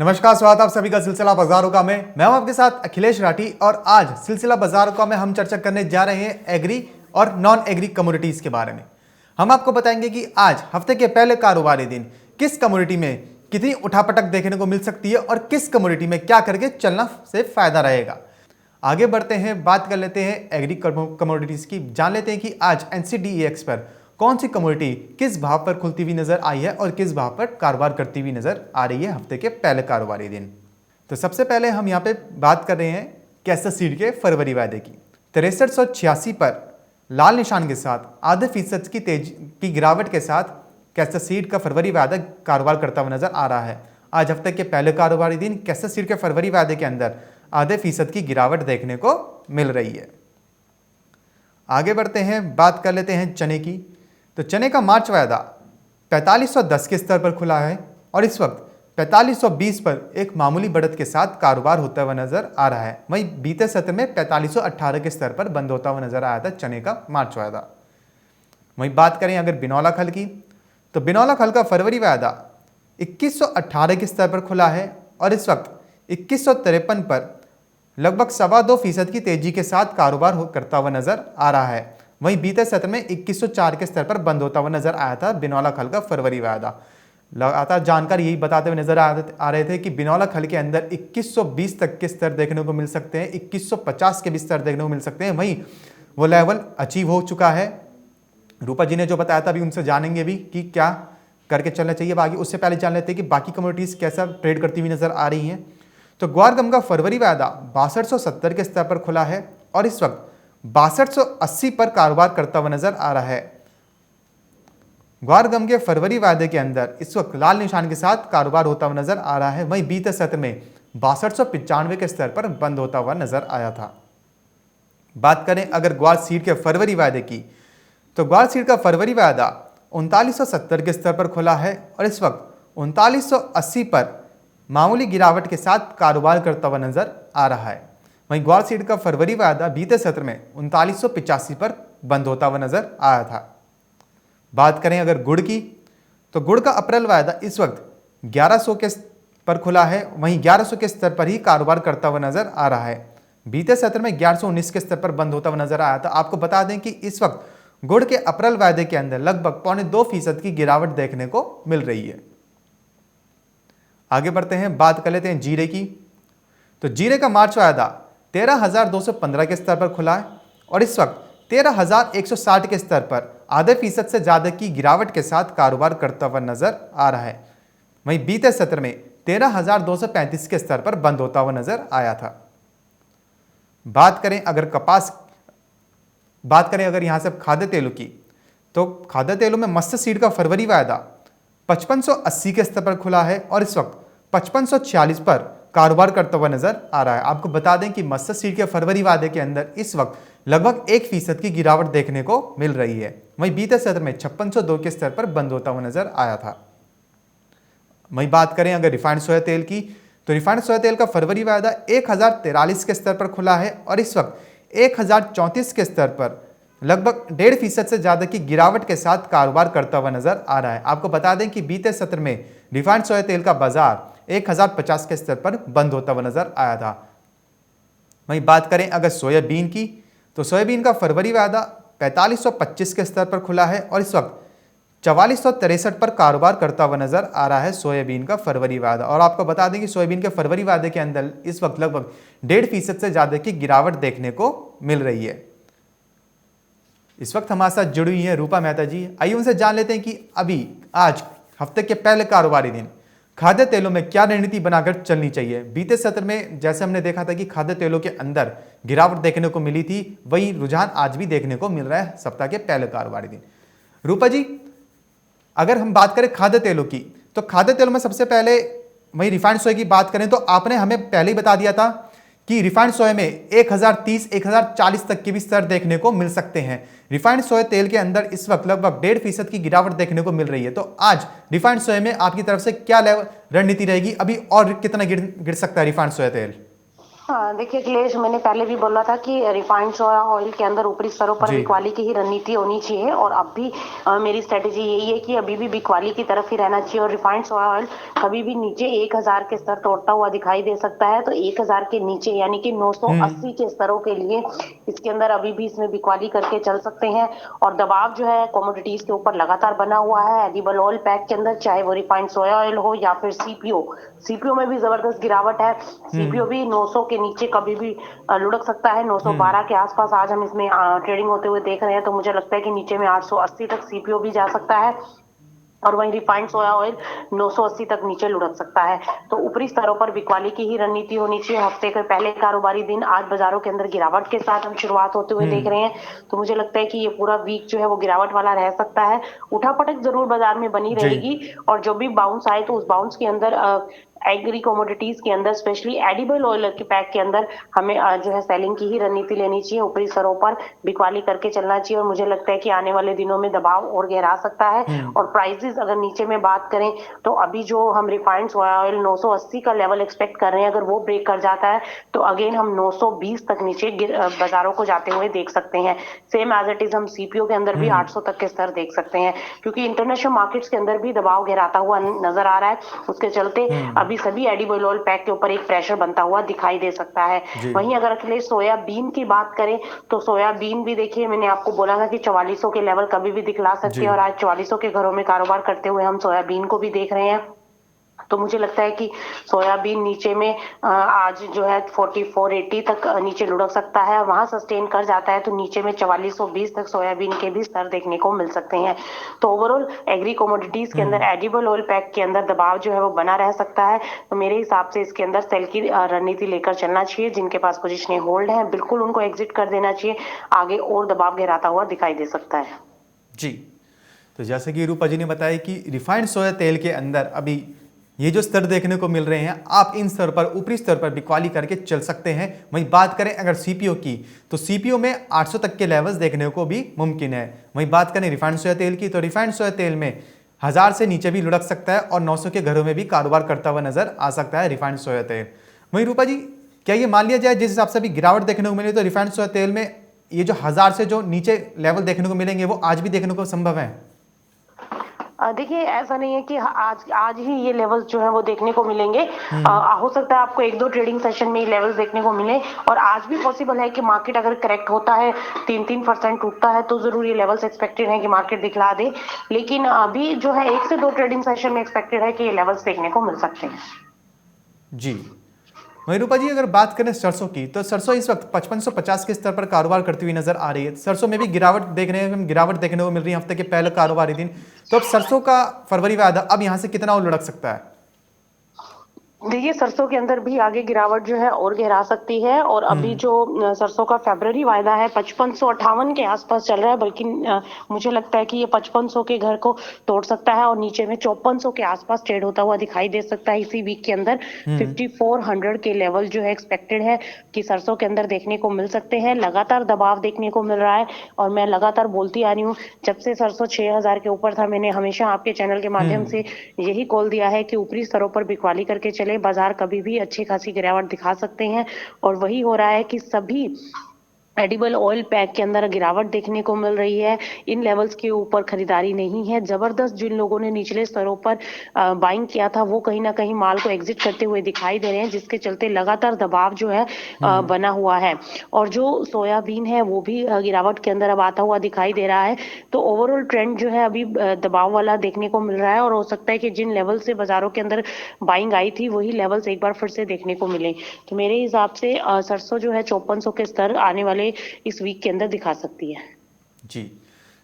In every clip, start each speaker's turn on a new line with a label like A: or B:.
A: नमस्कार, स्वागत है आप सभी का सिलसिला बाजारों का में। मैं हूं आपके साथ अखिलेश राठी और आज सिलसिला बाजारों का में हम चर्चा करने जा रहे हैं एग्री और नॉन एग्री कमोडिटीज के बारे में। हम आपको बताएंगे कि आज हफ्ते के पहले कारोबारी दिन किस कमोडिटी में कितनी उठापटक देखने को मिल सकती है और किस कमोडिटी में क्या करके चलना से फायदा रहेगा। आगे बढ़ते हैं, बात कर लेते हैं एग्री कमोडिटीज की। जान लेते हैं कि आज एनसीडीईएक्स पर कौन सी कमोडिटी किस भाव पर खुलती हुई नजर आई है और किस भाव पर कारोबार करती हुई नजर आ रही है हफ्ते के पहले कारोबारी दिन। तो सबसे पहले हम यहाँ पे बात कर रहे हैं कैसर सीड के फरवरी वायदे की। 6386 पर लाल निशान के साथ आधे फीसद की तेजी की गिरावट के साथ कैसर सीड का फरवरी वायदा कारोबार करता हुआ नजर आ रहा है। आज हफ्ते के पहले कारोबारी दिन कैसर सीड के फरवरी वायदे के अंदर आधे फीसद की गिरावट देखने को मिल रही है। आगे बढ़ते हैं, बात कर लेते हैं चने की। तो चने का मार्च वायदा 4510 के स्तर पर खुला है और इस वक्त 4520 पर एक मामूली बढ़त के साथ कारोबार होता हुआ नजर आ रहा है। वहीं बीते सत्र में 4518 के स्तर पर बंद होता हुआ नजर आया था चने का मार्च वायदा। वहीं बात करें अगर बिनौला खल की, तो बिनौला खल का फरवरी वायदा 2118 के स्तर पर खुला है और इस वक्त 2153 पर लगभग 2.25% की तेजी के साथ कारोबार करता हुआ नजर आ रहा है। वहीं बीते सत्र में 2104 के स्तर पर बंद होता हुआ नजर आया था बिनौला खल का फरवरी वायदा। लगातार जानकारी यही बताते हुए नजर आ रहे थे कि बिनौला खल के अंदर 2120 तक के स्तर देखने को मिल सकते हैं, 2150 के भी स्तर देखने को मिल सकते हैं। वहीं वो लेवल अचीव हो चुका है। रूपा जी ने जो बताया था अभी उनसे जानेंगे भी कि क्या करके चलना चाहिए बाकी। उससे पहले जान लेते हैं कि बाकी कमोडिटीज कैसा ट्रेड करती हुई नजर आ रही हैं। तो ग्वार गम का फरवरी वायदा 6270 के स्तर पर खुला है और इस वक्त 6280 पर कारोबार करता हुआ नजर आ रहा है। ग्वार गम के फरवरी वायदे के अंदर इस वक्त लाल निशान के साथ कारोबार होता हुआ नजर आ रहा है। वहीं बीते सत्र में 6295 के स्तर पर बंद होता हुआ नजर आया था। बात करें अगर ग्वार सीड के फरवरी वायदे की, तो ग्वार सीड का फरवरी वायदा 3970 के स्तर पर खुला है और इस वक्त 3980 पर मामूली गिरावट के साथ कारोबार करता हुआ नजर आ रहा है। वहीं ग्वार सीड का फरवरी वायदा बीते सत्र में 3985 पर बंद होता हुआ नजर आया था। बात करें अगर गुड़ की, तो गुड़ का अप्रैल वायदा इस वक्त 1100 के पर खुला है। वहीं 1100 के स्तर पर ही कारोबार करता हुआ नजर आ रहा है। बीते सत्र में 1119 के स्तर पर बंद होता हुआ नजर आया था। आपको बता दें कि इस वक्त गुड़ के अप्रैल वायदे के अंदर लगभग 2.25% की गिरावट देखने को मिल रही है। आगे बढ़ते हैं, बात कर लेते हैं जीरे की। तो जीरे का मार्च वायदा 13,215 के स्तर पर खुला है और इस वक्त 13,160 के स्तर पर आधे फीसद से ज्यादा की गिरावट के साथ कारोबार करता हुआ नजर आ रहा है। वहीं बीते सत्र में 13,235 के स्तर पर बंद होता हुआ नजर आया था। बात करें अगर यहां से खाद्य तेलों की, तो खाद्य तेलों में मस्टर्ड सीड का फरवरी वायदा 5580 के स्तर पर खुला है और इस वक्त 5546 पर कारोबार करता हुआ नजर आ रहा है। आपको बता दें कि मस्टर्ड सीड के फरवरी वायदे के अंदर इस वक्त लगभग 1% की गिरावट देखने को मिल रही है। वहीं बीते सत्र में 5602 के स्तर पर बंद होता हुआ नजर आया था। वहीं बात करें अगर रिफाइंड सोया तेल की, तो रिफाइंड सोया तेल का फरवरी वायदा 1043 के स्तर पर खुला है और इस वक्त 1034 के स्तर पर लगभग 1.5% से ज्यादा की गिरावट के साथ कारोबार करता हुआ नजर आ रहा है। आपको बता दें कि बीते सत्र में रिफाइंड सोया तेल का बाजार 1050 के स्तर पर बंद होता हुआ नजर आया था। वहीं बात करें अगर सोयाबीन की, तो सोयाबीन का फरवरी वायदा 4525 के स्तर पर खुला है और इस वक्त 4463 पर कारोबार करता हुआ नजर आ रहा है सोयाबीन का फरवरी वायदा। और आपको बता दें कि सोयाबीन के फरवरी वायदे के अंदर इस वक्त लगभग 1.5% से ज्यादा की गिरावट देखने को मिल रही है। इस वक्त हमारे साथ जुड़ी हुई है रूपा मेहता जी। आइए उनसे जान लेते हैं कि अभी आज हफ्ते के पहले कारोबारी दिन खाद्य तेलों में क्या रणनीति बनाकर चलनी चाहिए। बीते सत्र में जैसे हमने देखा था कि खाद्य तेलों के अंदर गिरावट देखने को मिली थी, वही रुझान आज भी देखने को मिल रहा है सप्ताह के पहले कारोबारी दिन। रूपा जी, अगर हम बात करें खाद्य तेलों की, तो खाद्य तेलों में सबसे पहले वही रिफाइंड सोया की बात करें तो आपने हमें पहले ही बता दिया था कि रिफाइंड सोया में 1030 1040 तक के भी स्तर देखने को मिल सकते हैं। रिफाइंड सोया तेल के अंदर इस वक्त लगभग 1.5% की गिरावट देखने को मिल रही है। तो आज रिफाइंड सोया में आपकी तरफ से क्या रणनीति रहेगी, अभी और कितना गिर सकता है रिफाइंड सोया तेल?
B: हाँ, देखिए अखिलेश, मैंने पहले भी बोला था कि रिफाइंड सोया ऑयल के अंदर ऊपरी स्तरों पर
A: जी।
B: बिकवाली की ही रणनीति होनी चाहिए, और अब भी मेरी स्ट्रेटेजी यही है कि अभी भी बिकवाली की तरफ ही रहना चाहिए। और रिफाइंड सोया ऑयल कभी भी नीचे 1000 के स्तर तोड़ता हुआ दिखाई दे सकता है, तो 1000 के नीचे यानी कि 980
A: हम्म।
B: के स्तरों के लिए इसके अंदर अभी भी इसमें बिकवाली करके चल सकते हैं। और दबाव जो है कमोडिटीज के ऊपर लगातार बना हुआ है एडिबल ऑयल पैक के अंदर, चाहे वो रिफाइंड सोया ऑयल हो या फिर सीपीओ। सीपीओ में भी जबरदस्त गिरावट है। सीपीओ
A: हम्म।
B: भी 900 के नीचे कभी भी लुढ़क सकता है।
A: हम्म।
B: 912 के आसपास आज हम इसमें ट्रेडिंग होते हुए देख रहे हैं, तो मुझे लगता है कि नीचे में 880 तक सीपीओ भी जा सकता है। और वहीं रिफाइंड सोया ऑयल 980 तक नीचे लुढ़क सकता है। तो ऊपरी स्तरों पर बिकवाली की ही रणनीति होनी चाहिए। हफ्ते के पहले कारोबारी दिन आज बाजारों के अंदर गिरावट के साथ हम शुरुआत होते हुए देख
A: हम्म।
B: रहे हैं, तो मुझे लगता है कि ये पूरा वीक जो है वो गिरावट वाला रह सकता है। उठापटक जरूर बाजार में बनी
A: जी।
B: रहेगी, और जो भी बाउंस आए तो उस बाउंस के अंदर एग्री कमोडिटीज के अंदर, स्पेशली एडिबल ऑयल के पैक के अंदर, हमें जो है सेलिंग की ही रणनीति लेनी चाहिए। ऊपरी स्तरों पर बिकवाली करके चलना चाहिए, और मुझे लगता है कि आने वाले दिनों में दबाव और गहरा सकता है।
A: हम्म।
B: और प्राइसेस अगर नीचे में बात करें, तो अभी जो हम रिफाइंड सोया ऑयल 980 का लेवल एक्सपेक्ट कर रहे हैं, अगर वो ब्रेक कर जाता है तो अगेन हम 920 तक नीचे बाजारों को जाते हुए देख सकते हैं। सेम एज इट इज हम सीपीओ के अंदर भी
A: हम्म।
B: 800 तक के स्तर देख सकते हैं, क्योंकि इंटरनेशनल मार्केट्स के अंदर भी दबाव गहराता हुआ नजर आ रहा है। उसके चलते
A: हम्म।
B: अभी सभी एडिबल ऑयल पैक के ऊपर एक प्रेशर बनता हुआ दिखाई दे सकता है।
A: जी।
B: वहीं अगर अखिलेश सोयाबीन की बात करें, तो सोयाबीन भी देखिए, मैंने आपको बोला था कि 4400 के लेवल कभी भी दिखला सकते
A: जी।
B: हैं, और आज 4400 के घरों में कारोबार करते हुए हम सोयाबीन को भी देख रहे हैं। तो मुझे लगता है कि सोयाबीन नीचे में आज जो है 4480 तक नीचे लुढ़क सकता है। वहां सस्टेन कर जाता है तो नीचे में 4420 तक सोयाबीन के भी स्तर देखने को मिल सकते हैं। तो ओवरऑल एग्री कमोडिटीज के अंदर
A: हम्म।
B: एडिबल ऑयल पैक के अंदर दबाव जो है वो बना रह सकता है। तो मेरे हिसाब से इसके अंदर सेल की रणनीति लेकर चलना चाहिए। जिनके पास पोजीशन होल्ड है, बिल्कुल उनको एग्जिट कर देना चाहिए। आगे और दबाव गिराता हुआ दिखाई दे सकता है।
A: जी। तो जैसे कि रूपा जी ने बताया कि रिफाइंड सोया तेल के अंदर अभी ये जो स्तर देखने को मिल रहे हैं, आप इन स्तर पर, ऊपरी स्तर पर बिकवाली करके चल सकते हैं। वहीं बात करें अगर सीपीओ की, तो सीपीओ में 800 तक के लेवल्स देखने को भी मुमकिन है। वहीं बात करें रिफाइंड सोया तेल की, तो रिफाइंड सोया तेल में 1000 से नीचे भी लुढ़क सकता है और 900 के घरों में भी कारोबार करता हुआ नजर आ सकता है रिफाइंड सोया तेल। वहीं रूपा जी, क्या ये मान लिया जाए जिस हिसाब से अभी गिरावट देखने को मिली, तो रिफाइंड सोया तेल में ये जो 1000 से जो नीचे लेवल देखने को मिलेंगे वो आज भी देखने को संभव है?
B: देखिए, ऐसा नहीं है कि आज आज ही ये लेवल्स जो है वो देखने को मिलेंगे।
A: हम्म।
B: हो सकता है आपको एक दो ट्रेडिंग सेशन में ये लेवल्स देखने को मिले, और आज भी पॉसिबल है कि मार्केट अगर करेक्ट होता है, 3-3% टूटता है, तो जरूर ये लेवल्स एक्सपेक्टेड है कि मार्केट दिखला दे। लेकिन अभी जो है एक से दो ट्रेडिंग सेशन में एक्सपेक्टेड है कि ये लेवल्स देखने को मिल सकते हैं।
A: जी। वहीं रूपा जी, अगर बात करें सरसों की, तो सरसों इस वक्त 5550 के स्तर पर कारोबार करती हुई नजर आ रही है। सरसों में भी गिरावट देखने को मिल रही है हफ्ते के पहले कारोबारी दिन। तो अब सरसों का फरवरी वायदा अब यहां से कितना और लुढ़क सकता है?
B: देखिए, सरसों के अंदर भी आगे गिरावट जो है और गहरा सकती है। और अभी
A: हम्म।
B: जो सरसों का फरवरी वायदा है 5558 के आसपास चल रहा है, बल्कि मुझे लगता है कि ये 5500 के घर को तोड़ सकता है, और नीचे में 5400 के आसपास ट्रेड होता हुआ दिखाई दे सकता है इसी वीक के अंदर।
A: हम्म।
B: 5400 के लेवल जो है एक्सपेक्टेड है कि सरसों के अंदर देखने को मिल सकते हैं। लगातार दबाव देखने को मिल रहा है, और मैं लगातार बोलती आ रही हूँ, जब से सरसों 6000 के ऊपर था, मैंने हमेशा आपके चैनल के माध्यम
A: हम्म।
B: से यही कॉल दिया है कि ऊपरी स्तरों पर बिकवाली करके चले। बाजार कभी भी अच्छी खासी गिरावट दिखा सकते हैं, और वही हो रहा है कि सभी एडिबल ऑयल पैक के अंदर गिरावट देखने को मिल रही है। इन लेवल्स के ऊपर खरीदारी नहीं है। जबरदस्त जिन लोगों ने निचले स्तरों पर बाइंग किया था, वो कहीं ना कहीं माल को एग्जिट करते हुए दिखाई दे रहे हैं, जिसके चलते लगातार दबाव जो है
A: हम्म।
B: बना हुआ है। और जो सोयाबीन है वो भी गिरावट के अंदर अब आता हुआ दिखाई दे रहा है। तो ओवरऑल ट्रेंड जो है अभी दबाव वाला देखने को मिल रहा है, और हो सकता है कि जिन लेवल से बाजारों के अंदर बाइंग आई थी, वही लेवल्स एक बार फिर से देखने को मिले। तो मेरे हिसाब से सरसों जो है 5400 के स्तर आने वाले इस वीक के अंदर दिखा सकती है।
A: जी।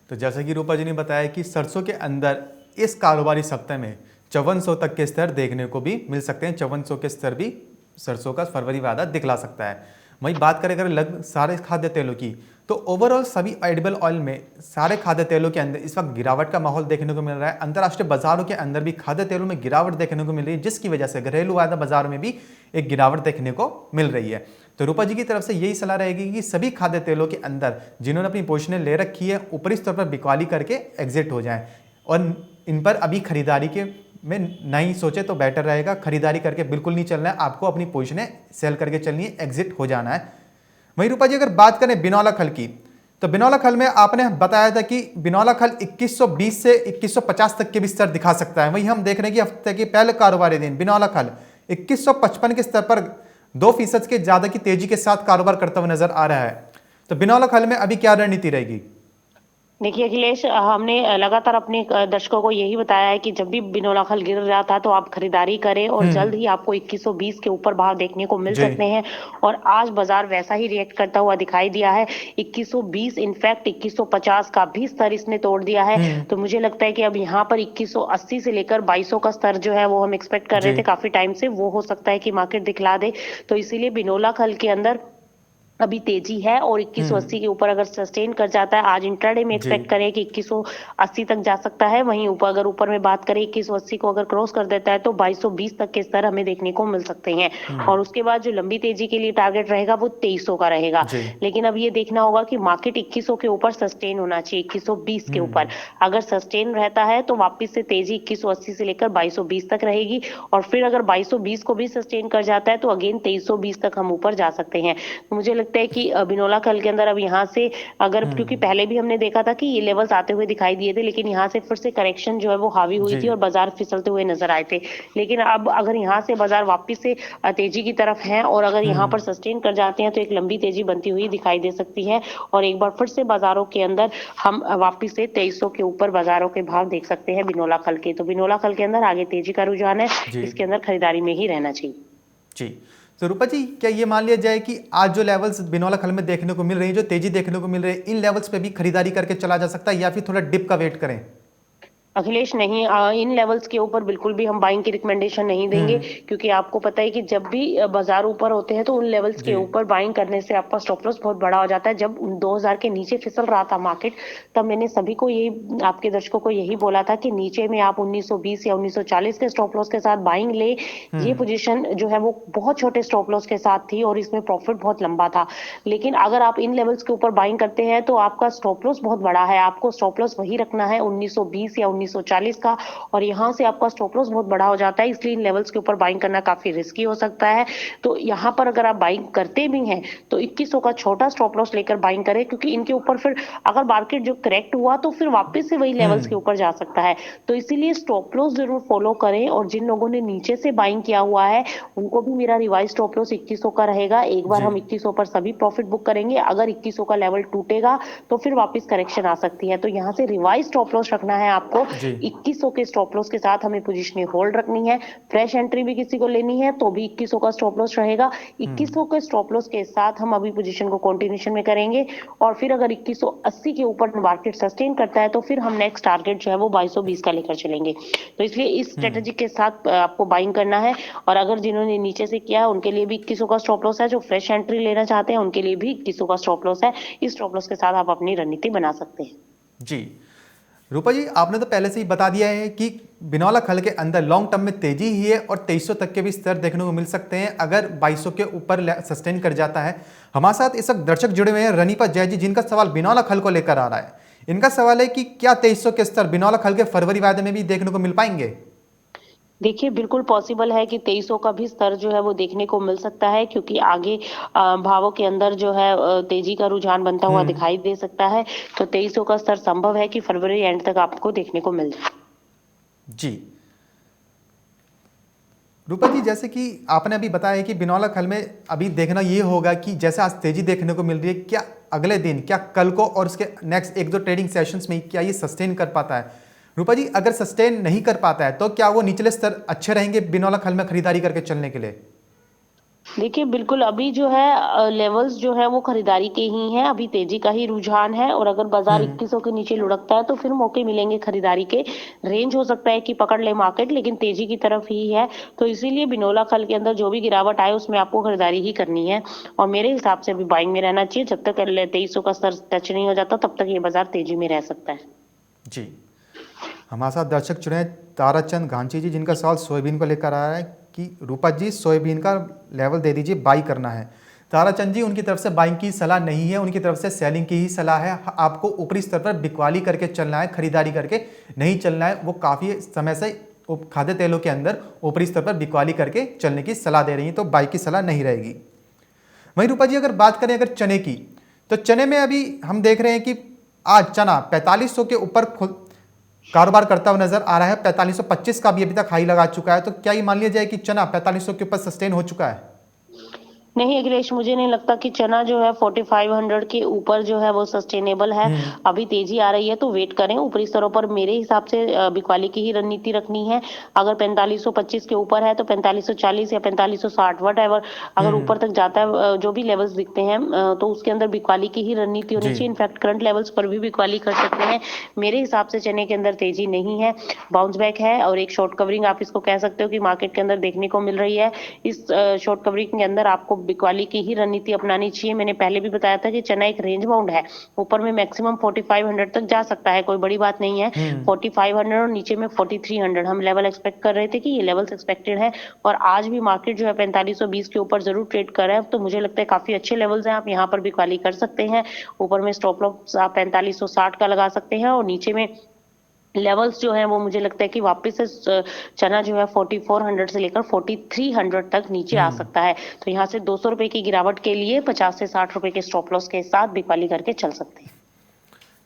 A: तो जैसा कि रूपा जी ने बताया कि सरसों के अंदर इस कारोबारी सप्ताह में 5400 तक के स्तर देखने को भी मिल सकते हैं। 5400 के स्तर भी सरसों का फरवरी वादा दिखला सकता है। वहीं बात करें अगर लगभग सारे खाद्य तेलों की, तो ओवरऑल सभी एडिबल ऑयल में सारे खाद्य तेलों के अंदर इस वक्त गिरावट का माहौल देखने को मिल रहा है। अंतर्राष्ट्रीय बाजारों के अंदर भी खाद्य तेलों में गिरावट देखने को मिल रही है, जिसकी वजह से घरेलू वायदा बाजार में भी एक गिरावट देखने को मिल रही है। तो रूपा जी की तरफ से यही सलाह रहेगी कि सभी खाद्य तेलों के अंदर जिन्होंने अपनी पोजीशनें ले रखी है, ऊपरी स्तर पर बिकवाली करके एग्जिट हो जाएं, और इन पर अभी खरीदारी के में नहीं सोचे तो बेटर रहेगा। खरीदारी करके बिल्कुल नहीं चलना है, आपको अपनी पोजीशनें सेल करके चलनी है, एग्जिट हो जाना है। वहीं रूपा जी अगर बात करें बिनौला खल की, तो बिनौला खल में आपने बताया था कि बिनौला खल 2120 से 2150 तक के भी स्तर दिखा सकता है। वहीं हम देख रहे हैं कि हफ्ते के पहले कारोबारी दिन बिनौला खल 2155 के स्तर पर 2% के ज्यादा की तेजी के साथ कारोबार करता हुआ नजर आ रहा है। तो बिनौला खल में अभी क्या रणनीति रहेगी?
B: देखिए अखिलेश, हमने लगातार अपने दर्शकों को यही बताया है कि जब भी बिनौला खल गिर रहा था तो आप खरीदारी करें और जल्द ही आपको 2120 के ऊपर भाव देखने को मिल
A: जी।
B: सकते हैं। और आज बाजार वैसा ही रिएक्ट करता हुआ दिखाई दिया है। 2120 इनफैक्ट 2150 का भी स्तर इसने तोड़ दिया है। तो मुझे लगता है कि अब यहाँ पर 2180 से लेकर 2200 का स्तर जो है वो हम एक्सपेक्ट कर रहे
A: जी।
B: थे काफी टाइम से, वो हो सकता है कि मार्केट दिखला दे। तो इसीलिए बिनौला खल के अंदर अभी तेजी है और 2180 के ऊपर अगर सस्टेन कर जाता है, आज इंट्राडे में
A: जी।
B: एक्सपेक्ट करें कि 2180 तक जा सकता है। वहीं ऊपर अगर ऊपर में बात करें 2180 को अगर क्रॉस कर देता है तो 2220 तक के स्तर हमें देखने को मिल सकते हैं। और उसके बाद जो लंबी तेजी के लिए टारगेट रहेगा वो 2300 का रहेगा।
A: जी।
B: लेकिन अब ये देखना होगा कि मार्केट 2100 के ऊपर सस्टेन होना चाहिए, 2120 के ऊपर अगर सस्टेन रहता है तो वापिस से तेजी 2180 से लेकर 2220 तक रहेगी। और फिर अगर 2220 को भी सस्टेन कर जाता है तो अगेन 2320 तक हम ऊपर जा सकते हैं। तो मुझे लगता है कि बिनौला खल के अंदर अब यहाँ से अगर, क्योंकि पहले भी हमने देखा था कि ये लेवल्स आते हुए दिखाई दिए थे, लेकिन यहाँ से फिर से करेक्शन जो है वो हावी हुई
A: जी।
B: थी और बाजार फिसलते हुए नजर आए थे। लेकिन अब अगर यहाँ से बाजार वापस से तेजी की तरफ है और अगर यहाँ पर सस्टेन कर जाते हैं तो एक लंबी तेजी बनती हुई दिखाई दे सकती है। और एक बार फिर से बाजारों के अंदर हम वापिस से 2300 के ऊपर बाजारों के भाव देख सकते हैं बिनौला खल के। तो बिनौला खल के अंदर आगे तेजी का रुझान है,
A: जी।
B: इसके अंदर खरीदारी में ही रहना चाहिए।
A: जी। तो रूपा जी क्या ये मान लिया जाए कि आज जो लेवल्स बिनौला खल में देखने को मिल रही है, जो तेजी देखने को मिल रही है, इन लेवल्स पे भी खरीदारी करके चला जा सकता है या फिर थोड़ा डिप का वेट करें?
B: अखिलेश नहीं, इन लेवल्स के ऊपर बिल्कुल भी हम बाइंग की रिकमेंडेशन नहीं देंगे, क्योंकि आपको पता है कि जब भी बाजार ऊपर होते हैं तो उन लेवल्स के
A: जी।
B: ऊपर बाइंग करने से आपका स्टॉप लॉस बहुत बड़ा हो जाता है। जब 2000 के नीचे फिसल रहा था मार्केट, तब मैंने सभी को यही, आपके दर्शकों को यही बोला था कि नीचे में आप 1920 या 1940 के स्टॉप लॉस के साथ बाइंग ले। ये पोजीशन जो है वो बहुत छोटे स्टॉप लॉस के साथ थी और इसमें प्रॉफिट बहुत लंबा था। लेकिन अगर आप इन लेवल्स के ऊपर बाइंग करते हैं तो आपका स्टॉप लॉस बहुत बड़ा है, आपको स्टॉप लॉस वही रखना है 1920 या 1940 का, और यहां से आपका स्टॉप लॉस बहुत बड़ा हो जाता है। इसलिए इन लेवल्स के ऊपर बाइंग करना काफी रिस्की हो सकता है। तो यहां पर अगर आप बाइंग करते भी हैं तो 2100 का छोटा स्टॉप लॉस लेकर बाइंग करें, क्योंकि इनके ऊपर फिर अगर मार्केट जो करेक्ट हुआ तो फिर वापस से वही लेवल्स के ऊपर जा सकता है। तो इसीलिए स्टॉप लॉस जरूर फॉलो करें। और जिन लोगों ने नीचे से बाइंग किया हुआ है उनको भी मेरा रिवाइज स्टॉप लॉस 2100 का रहेगा। एक बार
A: जी।
B: हम 2100 पर सभी प्रॉफिट बुक करेंगे, अगर 2100 का लेवल टूटेगा तो फिर वापस करेक्शन आ सकती है। तो यहाँ से रिवाइज स्टॉप लॉस रखना है आपको।
A: जी।
B: 2100 के स्टॉप लॉस के साथ हमें पोजीशन होल्ड रखनी है। फ्रेश एंट्री भी किसी को लेनी है तो भी 2100 का स्टॉप लॉस रहेगा। 2100 के स्टॉप लॉस के साथ हम अभी पोजीशन को कंटिन्यूएशन में करेंगे। और फिर अगर 2180 के ऊपर मार्केट सस्टेन करता है तो फिर हम नेक्स्ट टारगेट जो है वो 2220 का लेकर चलेंगे। तो इसलिए इस स्ट्रेटेजी के साथ आपको बाइंग करना है। और अगर जिन्होंने नीचे से किया है उनके लिए भी 2100 का स्टॉप लॉस है, जो फ्रेश एंट्री लेना चाहते हैं उनके लिए भी 2100 का स्टॉप लॉस है। इस स्टॉप लॉस के साथ आप अपनी रणनीति बना सकते हैं।
A: जी। रूपा जी आपने तो पहले से ही बता दिया है कि बिनौला खल के अंदर लॉन्ग टर्म में तेजी ही है और 2300 तक के भी स्तर देखने को मिल सकते हैं अगर 2200 के ऊपर सस्टेन कर जाता है। हमारे साथ इस वक्त दर्शक जुड़े हुए हैं रनीपा जय जी, जिनका सवाल बिनौला खल को लेकर आ रहा है। इनका सवाल है कि क्या 2300 के स्तर बिनौला खल के फरवरी वायदे में भी देखने को मिल पाएंगे?
B: देखिए बिल्कुल पॉसिबल है कि 2300 का भी स्तर जो है वो देखने को मिल सकता है, क्योंकि आगे भावों के अंदर जो है तेजी का रुझान बनता हुआ दिखाई दे सकता है। तो 2300 का स्तर संभव है कि फरवरी एंड तक आपको देखने को मिल जाए।
A: जी। रूपा जी जैसे कि आपने अभी बताया कि बिनौला खल में अभी देखना ये होगा कि जैसे आज तेजी देखने को मिल रही है, क्या अगले दिन, क्या कल को और उसके नेक्स्ट एक दो ट्रेडिंग सेशंस में क्या ये सस्टेन कर पाता है? रूपा जी अगर सस्टेन नहीं कर पाता है तो क्या वो निचले स्तर अच्छे रहेंगे बिनौला खल में खरीदारी करके चलने के लिए?
B: देखिए बिल्कुल अभी जो है लेवल्स जो है वो खरीदारी के ही हैं, अभी तेजी का ही रुझान है। और अगर बाजार 2100 के नीचे लुढ़कता है तो फिर मौके मिलेंगे खरीदारी के। रेंज हो सकता है कि पकड़ ले मार्केट, लेकिन तेजी की तरफ ही है। तो इसीलिए बिनौला खल के अंदर जो भी गिरावट आए उसमें आपको खरीदारी ही करनी है। और मेरे हिसाब से अभी बाइंग में रहना चाहिए। जब तक 2300 का स्तर टच नहीं हो जाता तब तक ये बाजार तेजी में रह सकता है।
A: जी। हमारे साथ दर्शक चुने हैं ताराचंद घांची जी, जिनका सवाल सोयाबीन को लेकर आ रहा है कि रूपा जी सोयाबीन का लेवल दे दीजिए, बाई करना है। ताराचंद जी उनकी तरफ से बाइंग की सलाह नहीं है, उनकी तरफ से सेलिंग की ही सलाह है। आपको ऊपरी स्तर पर बिकवाली करके चलना है, खरीदारी करके नहीं चलना है। वो काफ़ी समय से खाद्य तेलों के अंदर ऊपरी स्तर पर बिकवाली करके चलने की सलाह दे रही हैं, तो बाई की सलाह नहीं रहेगी। वहीं रूपा जी अगर बात करें अगर चने की, तो चने में अभी हम देख रहे हैं कि आज चना 4500 के ऊपर कारोबार करता हुआ नजर आ रहा है। 4525 का भी अभी तक हाई लगा चुका है। तो क्या ये मान लिया जाए कि चना 4500 के ऊपर सस्टेन हो चुका है?
B: नहीं अखिलेश, मुझे नहीं लगता कि चना जो है 4500 के ऊपर जो है वो सस्टेनेबल है। अभी तेजी आ रही है तो वेट करें। ऊपरी स्तरों पर मेरे हिसाब से बिकवाली की ही रणनीति रखनी है। अगर 4525 के ऊपर है तो 4540 या 4560 वट एवर अगर ऊपर तक जाता है, जो भी लेवल्स दिखते हैं, तो उसके अंदर बिकवाली की ही रणनीति होनी
A: जी।
B: चाहिए। इनफैक्ट करंट लेवल्स पर भी बिकवाली कर सकते हैं। मेरे हिसाब से चने के अंदर तेजी नहीं है, बाउंस बैक है और एक शॉर्ट कवरिंग आप इसको कह सकते हो कि मार्केट के अंदर देखने को मिल रही है। इस शॉर्ट कवरिंग के अंदर आपको बिकवाली की ही रणनीति अपनानी चाहिए। मैंने पहले भी बताया था कि चना एक रेंज बाउंड है, ऊपर में मैक्सिमम 4500 तक जा सकता है, कोई बड़ी बात नहीं है। 4500 और नीचे में 4300 हम लेवल एक्सपेक्ट कर रहे थे कि ये लेवल्स एक्सपेक्टेड है, और आज भी मार्केट जो है 4520 के ऊपर जरूर ट्रेड कर रहा है। तो मुझे लगता है काफी अच्छे लेवल्स हैं, आप यहाँ पर बिकवाली कर सकते हैं। ऊपर में स्टॉप लॉस आप 4560 का लगा सकते हैं और नीचे में लेवल्स जो हैं वो मुझे लगता है कि वापस से चना जो है 4400 से लेकर 4300 तक नीचे आ सकता है। तो यहाँ से 200 रुपए की गिरावट के लिए 50 से 60 रुपए के स्टॉप लॉस के साथ बिकवाली करके चल सकते हैं।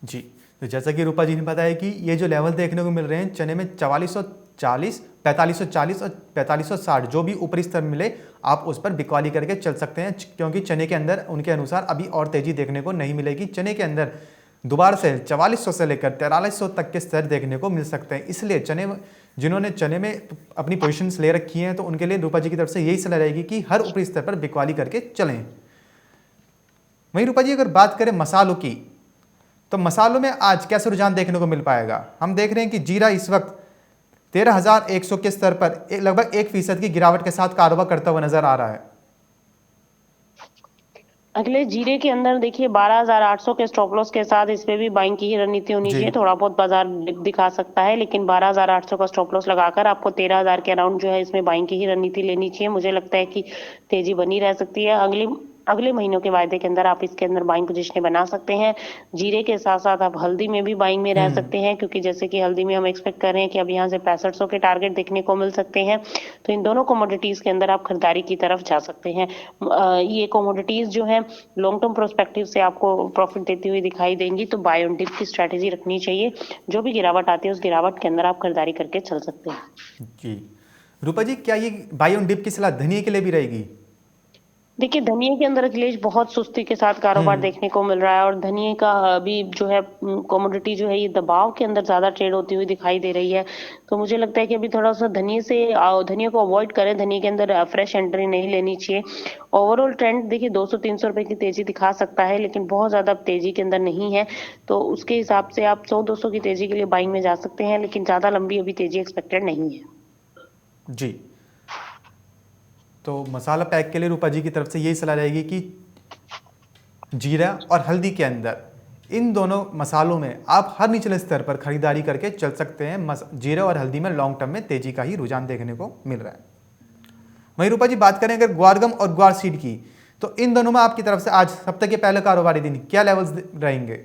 A: जी, तो जैसा कि रूपा जी ने बताया कि ये जो लेवल देखने को मिल रहे हैं चने में 4440, 4540 और 4560 जो भी ऊपरी स्तर मिले आप उस पर बिकवाली करके चल सकते हैं, क्योंकि चने के अंदर उनके अनुसार अभी और तेजी देखने को नहीं मिलेगी। चने के अंदर दोबारा से 4400 से लेकर 4300 तक के स्तर देखने को मिल सकते हैं। इसलिए जिन्होंने चने में अपनी पोजीशंस ले रखी हैं तो उनके लिए रूपा जी की तरफ से यही सलाह रहेगी कि हर ऊपरी स्तर पर बिकवाली करके चलें। वहीं रूपा जी अगर बात करें मसालों की, तो मसालों में आज कैसे रुझान देखने को मिल पाएगा? हम देख रहे हैं कि जीरा इस वक्त 13,100 के स्तर पर लगभग 1% की गिरावट के साथ कारोबार करता हुआ नजर आ रहा है।
B: अगले जीरे के अंदर देखिए 12,800 के स्टॉप लॉस के साथ इस पे भी बाइंग की ही रणनीति होनी चाहिए। थोड़ा बहुत बाजार दिखा सकता है, लेकिन 12,800 का स्टॉप लॉस लगाकर आपको 13,000 के अराउंड जो है इसमें बाइंग की ही रणनीति लेनी चाहिए। मुझे लगता है कि तेजी बनी रह सकती है। अगले महीनों के वायदे के अंदर आप इसके अंदर बाइंग पोजीशन बना सकते हैं। जीरे के साथ साथ आप हल्दी में भी बाइंग में रह सकते हैं, क्योंकि जैसे कि हल्दी में हम एक्सपेक्ट कर रहे हैं कि अब यहाँ से 6500 के टारगेट देखने को मिल सकते हैं। तो इन दोनों कमोडिटीज के अंदर आप खरीदारी की तरफ जा सकते हैं। ये कमोडिटीज जो है लॉन्ग टर्म प्रोस्पेक्टिव से आपको प्रॉफिट देती हुई दिखाई देंगी, तो बाय ऑन डिप की स्ट्रेटेजी रखनी चाहिए। जो भी गिरावट आती है उस गिरावट के अंदर आप खरीदारी करके चल सकते हैं।
A: जी रूपा जी, क्या ये बाय ऑन डिप की सलाह धनिया के लिए भी रहेगी?
B: देखिए धनिया के अंदर अखिलेश बहुत सुस्ती के साथ कारोबार देखने को मिल रहा है, और धनिया का अभी जो है कमोडिटी जो है ये दबाव के अंदर ज्यादा ट्रेड होती हुई दिखाई दे रही है। तो मुझे लगता है कि अभी थोड़ा सा धनिया को अवॉइड करें, धनिया के अंदर फ्रेश एंट्री नहीं लेनी चाहिए। ओवरऑल ट्रेंड देखिए 200-300 रुपए की तेजी दिखा सकता है, लेकिन बहुत ज्यादा तेजी के अंदर नहीं है। तो उसके हिसाब से आप 100-200 की तेजी के लिए बाइंग में जा सकते हैं, लेकिन ज्यादा लंबी अभी तेजी एक्सपेक्टेड नहीं है।
A: जी, तो मसाला पैक के लिए रूपा जी की तरफ से यही सलाह रहेगी कि जीरा और हल्दी के अंदर इन दोनों मसालों में आप हर निचले स्तर पर खरीदारी करके चल सकते हैं। जीरा और हल्दी में लॉन्ग टर्म में तेजी का ही रुझान देखने को मिल रहा है। वहीं रूपा जी बात करें अगर ग्वारगम और ग्वार सीड की, तो इन दोनों में आपकी तरफ से आज हफ्ते के पहले कारोबारी दिन क्या लेवल्स रहेंगे?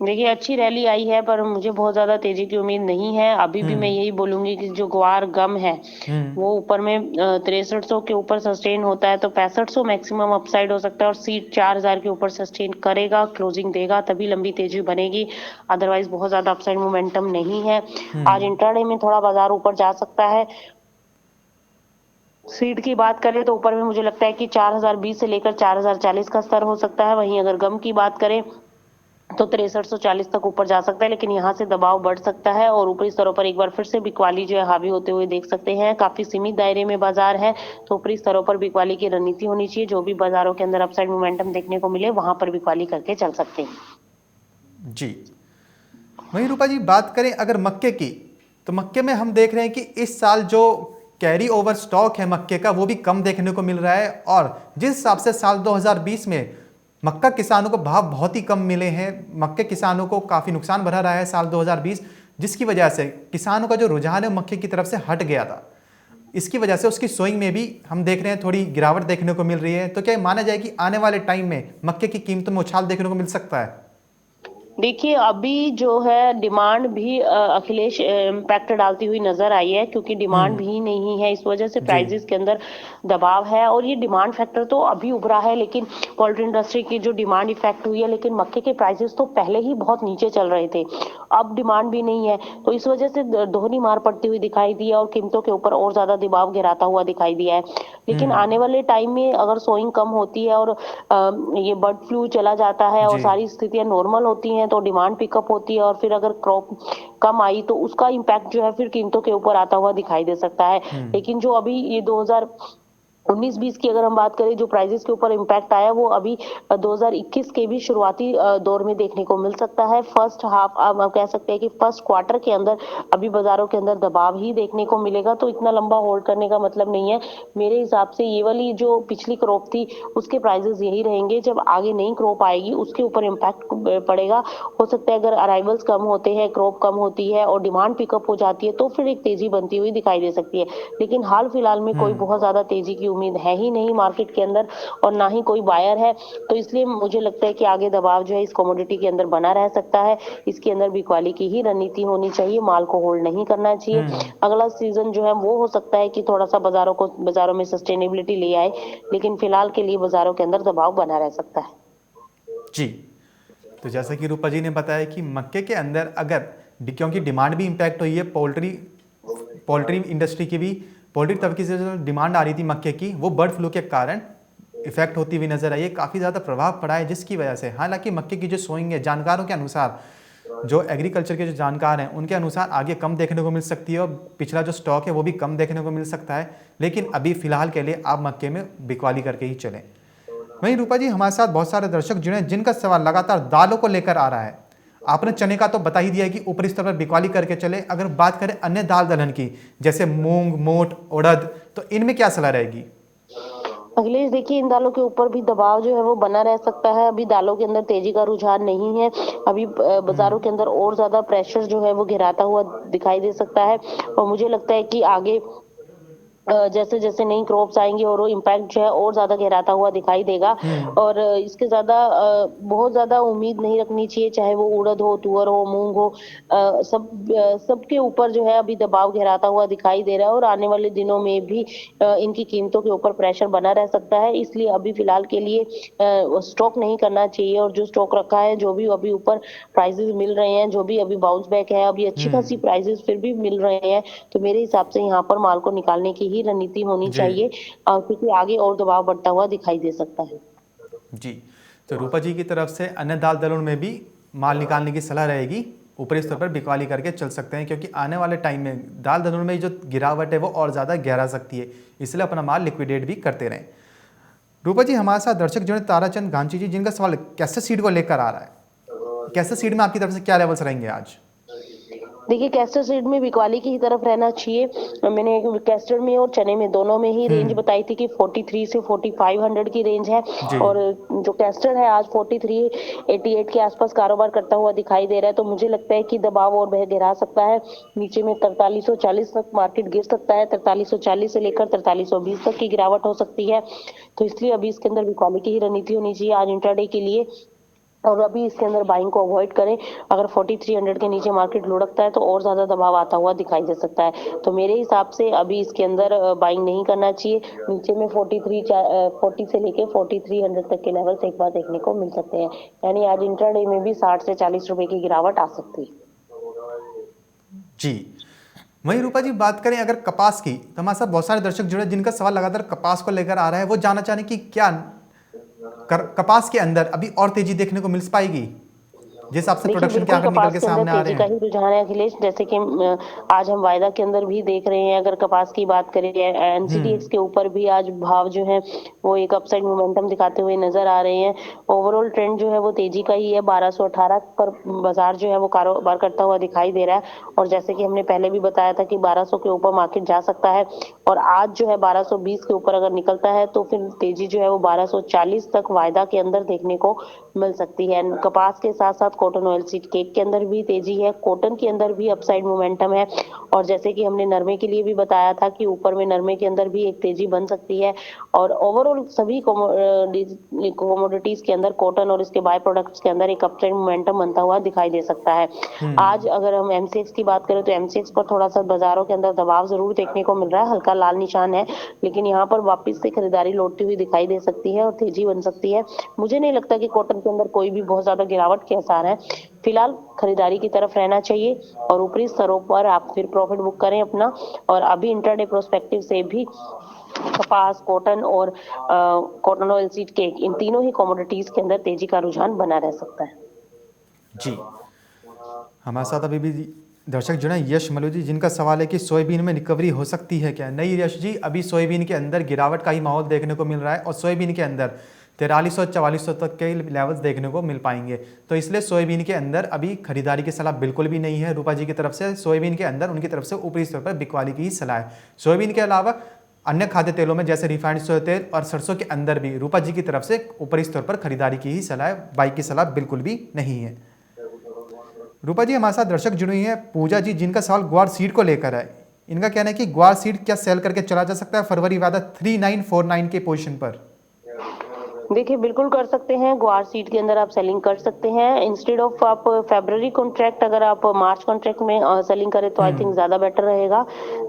B: देखिए अच्छी रैली आई है, पर मुझे बहुत ज्यादा तेजी की उम्मीद नहीं है। अभी भी मैं यही बोलूंगी कि जो ग्वार गम है वो ऊपर में 6300 के ऊपर सस्टेन होता है तो 6500 मैक्सिमम अपसाइड हो सकता है, और सीट 4000 के ऊपर सस्टेन करेगा, क्लोजिंग देगा, तभी लंबी तेजी बनेगी। अदरवाइज बहुत ज्यादा अपसाइड मोमेंटम नहीं है। आज इंट्राडे में थोड़ा बाजार ऊपर जा सकता है। सीड की बात करें तो ऊपर में मुझे लगता है कि 4020 से लेकर 4040 का स्तर हो सकता है। वहीं अगर गम की बात करें तो 6340 तक ऊपर जा सकता है, लेकिन यहाँ से दबाव बढ़ सकता है और ऊपरी स्तरों पर एक बार फिर से बिकवाली जो है हावी होते हुए देख सकते हैं। काफी सीमित दायरे में बाजार है, तो ऊपरी स्तरों पर बिकवाली की रणनीति होनी चाहिए। जो भी बाजारों के अंदर अपसाइड मोमेंटम देखने को मिले वहां पर बिकवाली करके चल सकते हैं।
A: जी, वहीं रूपा जी बात करें अगर मक्के की, तो मक्के में हम देख रहे हैं कि इस साल जो कैरी ओवर स्टॉक है मक्के का वो भी कम देखने को मिल रहा है, और जिस हिसाब से साल 2020 में मक्का किसानों को भाव बहुत ही कम मिले हैं, मक्के किसानों को काफ़ी नुकसान भरा रहा है साल 2020, जिसकी वजह से किसानों का जो रुझान है मक्के की तरफ से हट गया था। इसकी वजह से उसकी सोइंग में भी हम देख रहे हैं थोड़ी गिरावट देखने को मिल रही है। तो क्या माना जाए कि आने वाले टाइम में मक्के की कीमतों में उछाल देखने को मिल सकता है?
B: देखिए अभी जो है डिमांड भी अखिलेश इम्पैक्ट डालती हुई नजर आई है, क्योंकि डिमांड
A: हम्म।
B: भी नहीं है, इस वजह से
A: जी।
B: प्राइजेस के अंदर दबाव है। और ये डिमांड फैक्टर तो अभी उभरा है, लेकिन पोल्ट्री इंडस्ट्री की जो डिमांड इफेक्ट हुई है, लेकिन मक्के के प्राइसेस तो पहले ही बहुत नीचे चल रहे थे, अब डिमांड भी नहीं है, तो इस वजह से दोहरी मार पड़ती हुई दिखाई दी है और कीमतों के ऊपर और ज्यादा दबाव गिराता हुआ दिखाई दिया है। लेकिन
A: हम्म।
B: आने वाले टाइम में अगर सोइंग कम होती है और ये बर्ड फ्लू चला जाता है और
A: जी।
B: सारी स्थितियां नॉर्मल होती हैं, तो डिमांड पिकअप होती है, और फिर अगर क्रॉप कम आई तो उसका इम्पैक्ट जो है फिर कीमतों के ऊपर आता हुआ दिखाई दे सकता है।
A: हम्म।
B: लेकिन जो अभी ये 2019-20 की अगर हम बात करें, जो प्राइजेस के ऊपर इम्पैक्ट आया वो अभी 2021 के भी शुरुआती दौर में देखने को मिल सकता है। फर्स्ट हाफ आप कह सकते हैं कि फर्स्ट क्वार्टर के अंदर अभी बाजारों के अंदर दबाव ही देखने को मिलेगा, तो इतना लंबा होल्ड करने का मतलब नहीं है। मेरे हिसाब से ये वाली जो पिछली क्रॉप थी उसके प्राइजेस यही रहेंगे, जब आगे नई क्रॉप आएगी उसके ऊपर इम्पैक्ट पड़ेगा। हो सकता है अगर अराइवल्स कम होते हैं, क्रॉप कम होती है और डिमांड पिकअप हो जाती है तो फिर एक तेजी बनती हुई दिखाई दे सकती है। लेकिन हाल फिलहाल में कोई
A: हम्म।
B: बहुत ज्यादा तेजी की उम्मीद है ही नहीं मार्केट के अंदर, और ना ही कोई बायर है, तो इसलिए मुझे लगता है कि आगे दबाव जो है इस कमोडिटी के अंदर बना रह सकता है। इसके अंदर बिकवाली की ही रणनीति होनी चाहिए, माल को होल्ड नहीं करना चाहिए।
A: हम्म।
B: अगला सीजन जो है वो हो सकता है कि थोड़ा सा बाजारों में सस्टेनेबिलिटी ले आए, लेकिन फिलहाल के लिए बाजारों के अंदर दबाव बना रह सकता है।
A: जी। तो जैसा कि रूपा जी ने बताया कि मक्के के अंदर अगर क्योंकि डिमांड भी इम्पैक्ट हुई है, पोल्ट्री पोल्ट्री इंडस्ट्री की भी, पोल्ट्री तबके से जो डिमांड आ रही थी मक्के की वो बर्ड फ्लू के कारण इफेक्ट होती हुई नजर आई है, काफ़ी ज़्यादा प्रभाव पड़ा है जिसकी वजह से हालांकि मक्के की जो सोइंग है जानकारों के अनुसार, जो एग्रीकल्चर के जो जानकार हैं उनके अनुसार आगे कम देखने को मिल सकती है और पिछला जो स्टॉक है वो भी कम देखने को मिल सकता है। लेकिन अभी फिलहाल के लिए आप मक्के में बिकवाली करके ही चलें। वहीं रूपा जी हमारे साथ बहुत सारे दर्शक जुड़े हैं जिनका सवाल लगातार दालों को लेकर आ रहा है। आपने चने का तो बता ही दिया कि ऊपरी स्तर पर बिकवाली करके चले, अगर बात करें अन्य दाल दलहन की जैसे मूंग, मोट, उड़द, तो इनमें क्या सलाह रहेगी?
B: अखिलेश देखिए, इन दालों के ऊपर भी दबाव जो है वो बना रह सकता है। अभी दालों के अंदर तेजी का रुझान नहीं है, अभी बाजारों के अंदर और ज्यादा प्रेशर जो है वो गिराता हुआ दिखाई दे सकता है। और मुझे लगता है कि आगे जैसे जैसे नई क्रॉप्स आएंगी और वो इम्पैक्ट जो है और ज्यादा गहराता हुआ दिखाई देगा।
A: हम्म।
B: और इसके ज्यादा बहुत ज्यादा उम्मीद नहीं रखनी चाहिए, चाहे वो उड़द हो, तुअर हो, मूंग हो, सबके ऊपर जो है अभी दबाव गहराता हुआ दिखाई दे रहा है, और आने वाले दिनों में भी इनकी कीमतों के ऊपर प्रेशर बना रह सकता है। इसलिए अभी फिलहाल के लिए स्टॉक नहीं करना चाहिए, और जो स्टॉक रखा है, जो भी अभी ऊपर प्राइजेस मिल रहे हैं, जो भी अभी बाउंस बैक है, अभी अच्छी खासी
A: हम्म।
B: प्राइजेस फिर भी मिल रहे हैं, तो मेरे हिसाब से यहाँ पर माल को निकालने की ही रणनीति होनी
A: जी।
B: चाहिए, क्योंकि आगे और दबाव बढ़ता हुआ दिखाई दे सकता है।
A: जी। तो रूपा जी की तरफ से अन्य दाल दलहन में भी माल निकालने की सलाह रहेगी, ऊपरी स्तर पर बिकवाली करके चल सकते हैं क्योंकि आने वाले टाइम में दाल दलहन में जो गिरावट है वो और ज़्यादा गहरा सकती है, इसलिए अपना माल लिक्विडेट भी करते रहें। रूपा जी हमारे साथ दर्शक जो है ताराचंद गांची जी, जिनका सवाल कैसे सीड को लेकर आ रहा है, कैसे सीड में आपकी तरफ से क्या लेवल्स रहेंगे आज?
B: देखिए, कैस्टर सीड में बिकवाली की ही तरफ रहना चाहिए। मैंने कैस्टर में और चने में दोनों में ही रेंज
A: हम्म।
B: बताई थी कि 43 से 4500 की रेंज है,
A: जी।
B: और जो कैस्टर है आज 4388 के आसपास कारोबार करता हुआ दिखाई दे रहा है, तो मुझे लगता है कि दबाव और वह गिरा सकता है। नीचे में 4340 तक मार्केट गिर सकता है, 4340 से लेकर 4320 तक की गिरावट हो सकती है। तो इसलिए अभी इसके अंदर बिकवाली की ही रणनीति होनी चाहिए आज इंट्राडे के लिए, और अभी इसके अंदर बाइंग को अवॉइड करें। अगर 4300 के नीचे मार्केट लुढ़कता है तो और ज्यादा दबाव आता हुआ दिखाई दे सकता है, तो मेरे हिसाब से अभी इसके अंदर बाइंग नहीं करना चाहिए। नीचे में 40 से लेके 4300 तक के लेवल्स एक बार देखने को मिल सकते हैं, यानी आज इंट्राडे में भी 60 से 40 रुपए की गिरावट आ सकती है।
A: जी। वहीं रूपा जी बात करें अगर कपास की, तो हमारे साथ बहुत सारे दर्शक जुड़े जिनका सवाल लगातार कपास को लेकर आ रहा है, वो जानना चाह रहे हैं कि क्या कपास के अंदर अभी और तेजी देखने को मिल पाएगी जिस हिसाब से
B: देखिए,
A: प्रोडक्शन के
B: बिल्कुल
A: आंकड़े निकल
B: कपास
A: के
B: के अंदर
A: सामने आ रहे
B: तेजी का
A: हैं?
B: ही रुझान है अखिलेश, जैसे कि आज हम वायदा के अंदर भी देख रहे हैं। अगर कपास की बात करें,
A: हम्म।
B: एनसीटीएक्स के ऊपर भी आज भाव जो है वो एक अपसाइड मोमेंटम दिखाते हुए नजर आ रहे हैं। ओवरऑल ट्रेंड जो है वो तेजी का ही है, 1218 पर बाजार जो है वो कारोबार करता हुआ दिखाई दे रहा है, और जैसे कि हमने पहले भी बताया था कि 1200 के ऊपर मार्केट जा सकता है, और आज जो है 1220 के ऊपर अगर निकलता है तो फिर तेजी जो है वो 1240 तक वायदा के अंदर देखने को मिल सकती है। कपास के साथ साथ कॉटन ऑयल सीड केक के अंदर भी तेजी है, कॉटन के अंदर भी अपसाइड मोमेंटम है। और जैसे कि हमने नरमे के लिए भी बताया था कि ऊपर में नरमे के अंदर भी एक तेजी बन सकती है। और ओवरऑल सभी कोमोडिटीज के अंदर कॉटन और इसके बाय प्रोडक्ट्स के अंदर एक अपसाइड मोमेंटम बनता हुआ दिखाई दे सकता है। आज अगर हम एमसीएक्स की बात करें तो एमसीएक्स पर थोड़ा सा बाजारों के अंदर दबाव जरूर देखने को मिल रहा है, हल्का लाल निशान है, लेकिन यहाँ पर वापस से खरीदारी लौटती हुई दिखाई दे सकती है और तेजी बन सकती है। मुझे नहीं लगता कि कॉटन के अंदर कोई भी बहुत ज्यादा गिरावट के आसार है। फिलहाल खरीदारी की तरफ रहना चाहिए और ऊपरी स्तरों पर आप फिर प्रॉफिट बुक करें अपना। और अभी इंट्राडे प्रोस्पेक्टिव से भी कपास, कॉटन और कॉटन ऑयल सीड केक, इन तीनों ही कमोडिटीज के अंदर तेजी का रुझान बना रह सकता है।
A: जी, हमारे साथ अभी भी दर्शक जुड़े हैं, यश मल्लू जी, जिनका सवाल है कि सोयाबीन में रिकवरी हो सकती है क्या? नहीं यश जी, अभी सोयाबीन के अंदर गिरावट का ही माहौल देखने को मिल रहा है और सोयाबीन के अंदर 4300-4400 तक के लेवल्स देखने को मिल पाएंगे। तो इसलिए सोयाबीन के अंदर अभी खरीदारी की सलाह बिल्कुल भी नहीं है रूपा जी की तरफ से। सोयाबीन के अंदर उनकी तरफ से ऊपरी स्तर पर बिकवाली की ही सलाह है। सोयाबीन के अलावा अन्य खाद्य तेलों में जैसे रिफाइंड सोया तेल और सरसों के अंदर भी रूपा जी की तरफ से ऊपरी स्तर पर खरीदारी की ही सलाह है, बाई की सलाह बिल्कुल भी नहीं है। रूपा जी, हमारे साथ दर्शक जुड़ी हुई हैं पूजा जी, जिनका सवाल ग्वार सीड को लेकर है। इनका कहना है कि ग्वार सीड क्या सेल करके चला जा सकता है फरवरी वादा 3949 के पोजीशन पर?
B: देखिए बिल्कुल कर सकते हैं, ग्वार सीड के अंदर आप सेलिंग कर सकते हैं। इंस्टेड ऑफ आप फेब्रवरी कॉन्ट्रैक्ट अगर आप मार्च कॉन्ट्रैक्ट में सेलिंग करें तो आई थिंक ज्यादा बेटर रहेगा।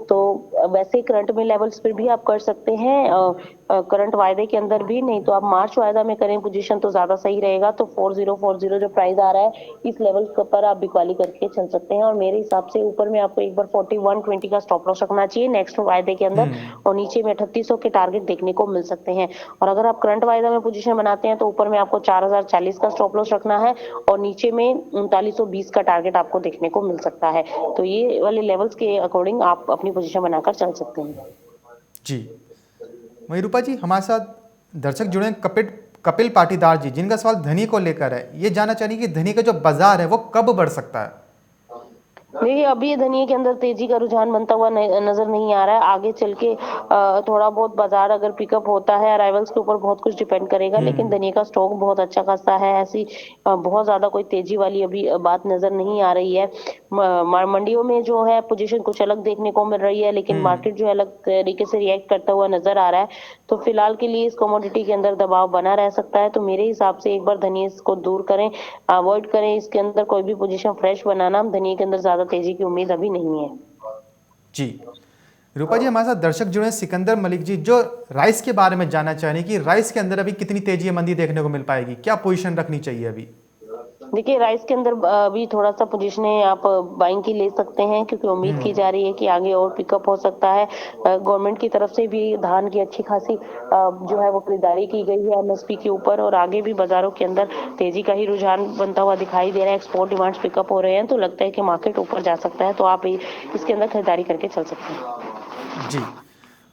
B: तो वैसे करंट में लेवल्स पर भी आप कर सकते हैं, करंट वायदे के अंदर भी, नहीं तो आप मार्च वायदा में करें पोजीशन तो ज्यादा सही रहेगा। तो 4040 जो प्राइस आ रहा है इस लेवल पर आप बिकवाली करके चल सकते हैं। और मेरे हिसाब से ऊपर में आपको एक बार 4120 का स्टॉप लॉस रखना चाहिए नेक्स्ट वायदे के अंदर, और नीचे में 3800 के टारगेट देखने को मिल सकते हैं। और अगर आप करंट वायदा में पोजीशन बनाते हैं तो ऊपर में आपको 4040 का स्टॉप लॉस रखना है और नीचे में 3920 का टारगेट आपको देखने को मिल सकता है। तो ये वाले लेवल्स के अकॉर्डिंग आप अपनी पोजीशन बनाकर चल सकते हैं।
A: जी, वही रूपा जी, हमारे साथ दर्शक जुड़े हैं कपिल पाटीदार जी, जिनका सवाल धनी को लेकर है। ये जानना चाहिए कि धनी का जो बाजार है वो कब बढ़ सकता है?
B: देखिए अभी ये धनिया के अंदर तेजी का रुझान बनता हुआ नजर नहीं आ रहा है। आगे चल के थोड़ा बहुत बाजार अगर पिकअप होता है, अराइवल्स के ऊपर बहुत कुछ डिपेंड करेगा, लेकिन धनिया का स्टॉक बहुत अच्छा खासा है। ऐसी बहुत ज्यादा कोई तेजी वाली अभी बात नजर नहीं आ रही है। मंडियों में जो है पोजीशन कुछ अलग देखने को मिल रही है, लेकिन मार्केट जो है अलग तरीके से रिएक्ट करता हुआ नजर आ रहा है। तो फिलहाल के लिए इस कमोडिटी के अंदर दबाव बना रह सकता है। तो मेरे हिसाब से एक बार धनिया को दूर करें, अवॉइड करें इसके अंदर कोई भी पोजीशन फ्रेश बनाना। धनिया के अंदर ज्यादा तेजी की उम्मीद अभी नहीं है।
A: जी, रूपा जी, हमारे साथ दर्शक जुड़े हैं सिकंदर मलिक जी, जो राइस के बारे में जानना चाह रहे हैं कि राइस के अंदर अभी कितनी तेजी या मंदी देखने को मिल पाएगी, क्या पोजीशन रखनी चाहिए अभी?
B: देखिए राइस के अंदर अभी थोड़ा सा पोजीशनें आप बाइंग की ले सकते हैं, क्योंकि उम्मीद की जा रही है कि आगे और पिकअप हो सकता है। गवर्नमेंट की तरफ से भी धान की अच्छी खासी जो है वो खरीदारी की गई है एमएसपी के ऊपर, और आगे भी बाजारों के अंदर तेजी का ही रुझान बनता हुआ दिखाई दे रहा है। एक्सपोर्ट डिमांड्स पिकअप हो रहे हैं, तो लगता है कि मार्केट ऊपर जा सकता है। तो आप इसके अंदर खरीदारी करके चल सकते हैं।
A: जी,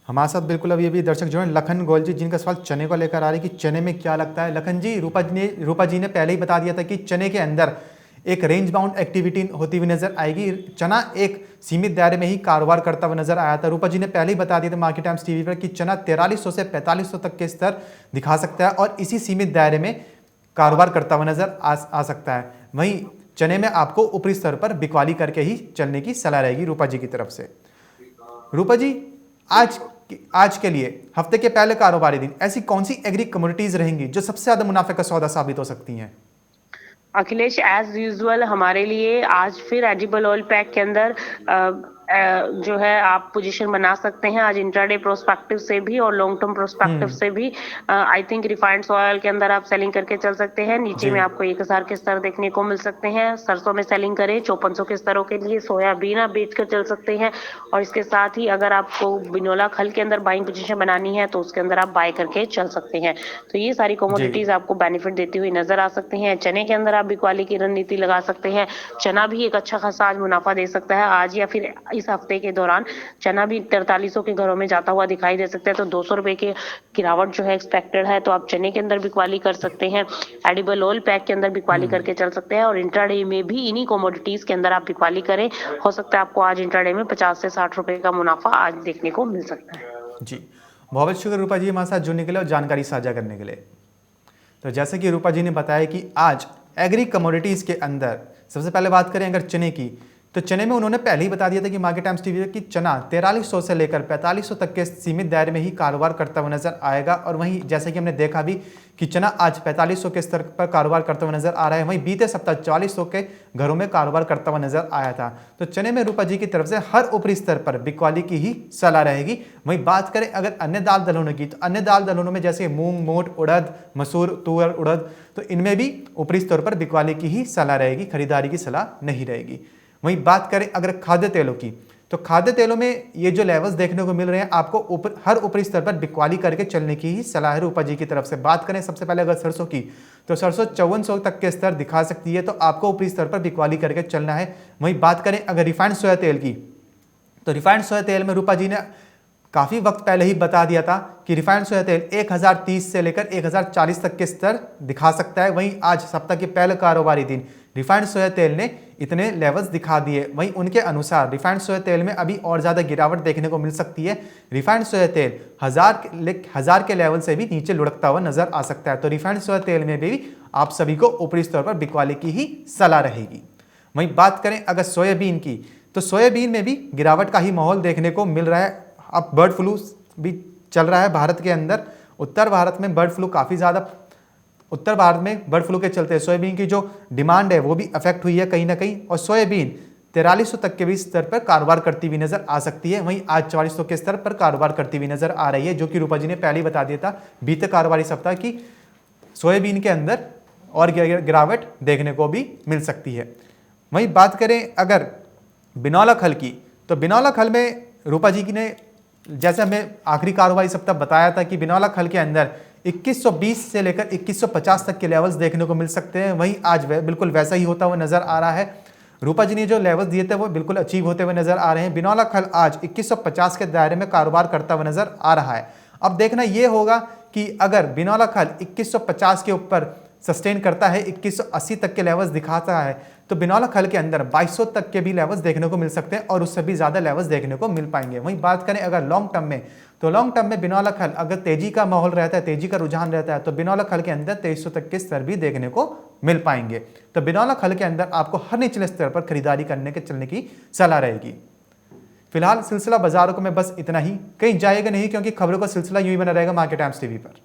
A: हमारे साथ बिल्कुल अभी दर्शक जो हैं लखन गोयल जी, जिनका सवाल चने को लेकर आ रही है कि चने में क्या लगता है। लखन जी, रूपा जी ने पहले ही बता दिया था कि चने के अंदर एक रेंज बाउंड एक्टिविटी होती हुई नजर आएगी। चना एक सीमित दायरे में ही कारोबार करता हुआ नजर आया था। रूपा जी ने पहले ही बता दिया था मार्केट टाइम्स टीवी पर कि चना 4300 से 4500 तक के स्तर दिखा सकता है और इसी सीमित दायरे में कारोबार करता हुआ नजर आ सकता है। वहीं चने में आपको ऊपरी स्तर पर बिकवाली करके ही चलने की सलाह रहेगी रूपा जी की तरफ से। रूपा जी, आज के लिए हफ्ते के पहले कारोबारी दिन ऐसी कौन सी एग्री कमोडिटीज रहेंगी जो सबसे ज्यादा मुनाफे का सौदा साबित हो सकती हैं?
B: अखिलेश, एज यूजुअल हमारे लिए आज फिर एडिबल ऑयल पैक के अंदर जो है आप पोजीशन बना सकते हैं आज इंट्राडे प्रोस्पेक्टिव से भी और लॉन्ग टर्म प्रोस्पेक्टिव से भी। आई थिंक रिफाइंड ऑयल के अंदर आप सेलिंग करके चल सकते हैं। नीचे में आपको 1000 के स्तर देखने को मिल सकते हैं। सरसों में सेलिंग करें 5400 के स्तरों के लिए। सोयाबीन आप बेच कर चल सकते हैं, और इसके साथ ही अगर आपको बिनोला खल के अंदर बाइंग पोजीशन बनानी है तो उसके अंदर आप बाय करके चल सकते हैं। तो ये सारी कमोडिटीज आपको बेनिफिट देती हुई नजर आ सकती हैं। चने के अंदर आप बिकवाली की रणनीति लगा सकते हैं। चना भी एक अच्छा खासा आज मुनाफा दे सकता है। आज या फिर इस हफ्ते के दौरान चना भी 4300 के घरों में जाता हुआ दिखाई दे सकता है। तो 200 रुपए की गिरावट जो है एक्सपेक्टेड है। तो आप चने के अंदर बिकवाली कर सकते हैं, एडिबल ऑयल पैक के अंदर बिकवाली करके चल सकते हैं, और इंट्राडे में भी इन्हीं कमोडिटीज के अंदर आप बिकवाली करें। हो सकता है आपको आज इंट्राडे में 50 से 60 रुपए का मुनाफा आज देखने को मिल सकता है।
A: जी, बहुत शुक्रिया रूपा जी हमारे साथ जुड़ने के लिए और जानकारी साझा करने के लिए। तो जैसे कि रूपा जी ने बताया कि आज एग्री कमोडिटीज़ के अंदर सबसे पहले बात करें अगर चने की, तो चने में उन्होंने पहले ही बता दिया था कि मार्केट टाइम्स टीवी की चना 4300 से लेकर 4500 तक के सीमित दायरे में ही कारोबार करता हुआ नजर आएगा। और वहीं जैसे कि हमने देखा भी कि चना आज 4500 के स्तर पर कारोबार करता हुआ नजर आ रहा है, वहीं बीते सप्ताह 4400 के घरों में कारोबार करता हुआ नजर आया था। तो चने में रूपा जी की तरफ से हर ऊपरी स्तर पर बिकवाली की ही सलाह रहेगी। वहीं बात करें अगर अन्य दाल दलहनों की, तो अन्य दाल दलहनों में जैसे मूंग, मोट, उड़द, मसूर, तुअर, उड़द, तो इनमें भी ऊपरी स्तर पर बिकवाली की ही सलाह रहेगी, खरीदारी की सलाह नहीं रहेगी। वहीं बात करें अगर खाद्य तेलों की, तो खाद्य तेलों में ये जो लेवल्स देखने को मिल रहे हैं, आपको हर ऊपरी स्तर पर बिकवाली करके चलने की ही सलाह है रूपा जी की तरफ से। बात करें सबसे पहले अगर सरसों की, तो सरसों 5400 तक के स्तर दिखा सकती है, तो आपको ऊपरी स्तर पर बिकवाली करके चलना है। वहीं बात करें अगर रिफाइंड सोया तेल की, तो रिफाइंड सोया तेल में रूपा जी ने काफ़ी वक्त पहले ही बता दिया था कि रिफाइंड सोया तेल 1030 से लेकर 1040 तक के स्तर दिखा सकता है। वहीं आज सप्ताह के पहले कारोबारी दिन रिफाइंड सोया तेल ने इतने लेवल्स दिखा दिए। वहीं उनके अनुसार रिफाइंड सोया तेल में अभी और ज़्यादा गिरावट देखने को मिल सकती है। रिफाइंड सोया तेल 1000 के लेवल से भी नीचे लुढ़कता हुआ नजर आ सकता है। तो रिफाइंड सोया तेल में भी आप सभी को ऊपरी स्तर पर बिकवाली की ही सलाह रहेगी। वहीं बात करें अगर सोयाबीन की, तो सोयाबीन में भी गिरावट का ही माहौल देखने को मिल रहा है। अब बर्ड फ्लू भी चल रहा है भारत के अंदर। उत्तर भारत में बर्ड फ्लू काफ़ी ज़्यादा, उत्तर भारत में बर्ड फ्लू के चलते सोयाबीन की जो डिमांड है वो भी अफेक्ट हुई है कहीं ना कहीं, और सोयाबीन 4300 तक के भी स्तर पर कारोबार करती हुई नजर आ सकती है। वहीं आज 4400 के स्तर पर कारोबार करती हुई नजर आ रही है, जो कि रूपा जी ने पहले ही बता दिया था बीते कारोबारी सप्ताह की सोयाबीन के अंदर और गिरावट देखने को भी मिल सकती है। वहीं बात करें अगर बिनौला खल की, तो बिनौला खल में रूपा जी की ने जैसे हमें आखिरी कारोबारी सप्ताह बताया था कि बिनौला खल के अंदर 2120 से लेकर 2150 तक के लेवल्स देखने को मिल सकते हैं। वहीं आज बिल्कुल वैसा ही होता हुआ नजर आ रहा है। रूपा जी ने जो लेवल्स दिए थे वो बिल्कुल अचीव होते हुए नजर आ रहे हैं। बिनौला खल आज 2150 के दायरे में कारोबार करता हुआ नजर आ रहा है। अब देखना यह होगा कि अगर बिनौला खल 2150 के ऊपर सस्टेन करता है, 2180 तक के लेवल्स दिखाता है, तो बिनौला खल के अंदर 2200 तक के भी लेवल्स देखने को मिल सकते हैं और उससे भी ज़्यादा लेवल्स देखने को मिल पाएंगे। वहीं बात करें अगर लॉन्ग टर्म में, तो लॉन्ग टर्म में बिनौला खल अगर तेजी का माहौल रहता है, तेजी का रुझान रहता है, तो बिनौला खल के अंदर 2300 तक के स्तर भी देखने को मिल पाएंगे। तो बिनौला खल के अंदर आपको हर निचले स्तर पर खरीदारी करने के चलने की सलाह रहेगी। फिलहाल सिलसिला बाजारों को में बस इतना ही, कहीं जाएगा नहीं, क्योंकि खबरों का सिलसिला यूं ही बना रहेगा मार्केट टाइम्स टीवी पर।